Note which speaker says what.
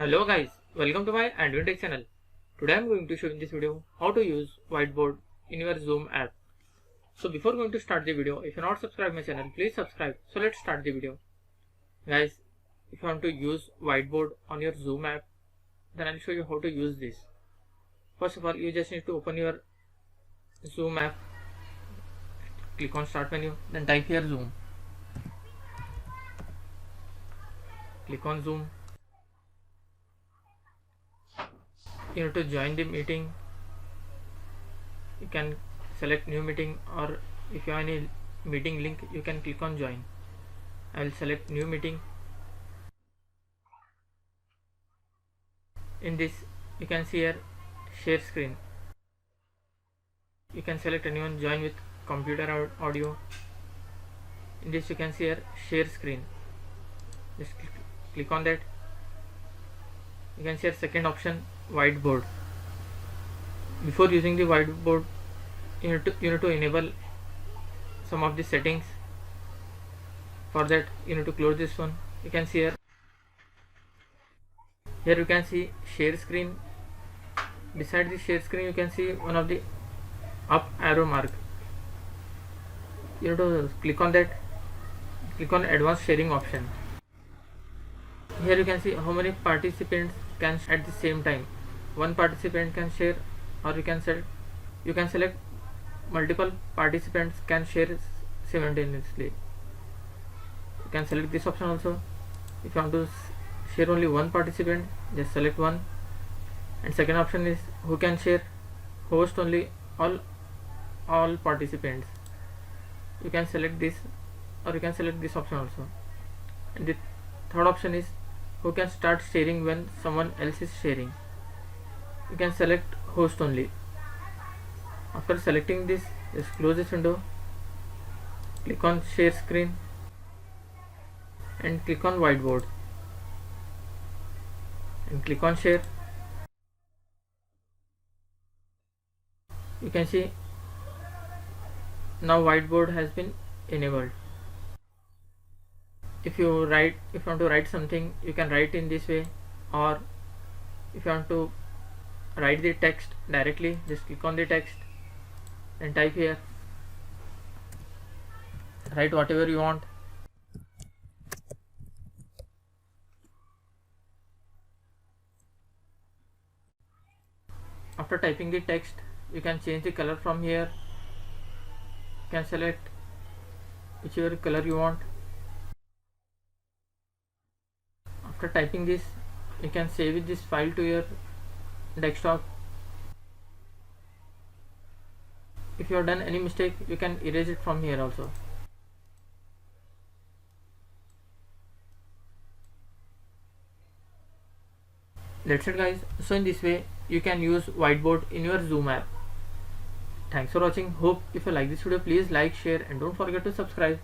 Speaker 1: Hello guys, welcome to my AndWin Tech channel. Today I am going to show in this video how to use Whiteboard in your Zoom app. So before going to start the video, if you are not subscribed my channel, please subscribe. So let's start the video. Guys, if you want to use Whiteboard on your Zoom app, then I'll show you how to use this. First of all, you just need to open your Zoom app, click on start menu, then type here Zoom. Click on Zoom. You need to join the meeting. You can select new meeting, or if you have any meeting link, you can click on join. I will select new meeting. In this you can see here share screen. You can select anyone, join with computer or audio. In this you can see here share screen. Just click on that. You can see here second option, Whiteboard. Before using the Whiteboard, you need to enable some of the settings. For that you need to close this one. You can see here you can see share screen. Beside the share screen you can see one of the up arrow mark. You need to click on that. Click on advanced sharing option. Here you can see how many participants can at the same time. One participant can share, or you can select multiple participants can share simultaneously. You can select this option also. If you want to share only one participant, just select one. And second option is who can share, host only all participants. You can select this, or you can select this option also. And the third option is who can start sharing when someone else is sharing. You can select host only. After selecting this, just close this window, click on share screen and click on Whiteboard and click on share. You can see now Whiteboard has been enabled. If you want to write something, you can write in this way, or if you want to write the text directly, just click on the text and type here. Write whatever you want. After typing the text, you can change the color from here. You can select whichever color you want. After typing this, you can save this file to your desktop. If you have done any mistake, you can erase it from here also. That's it guys. So in this way you can use Whiteboard in your Zoom app. Thanks for watching. Hope if you like this video, please like, share and don't forget to subscribe.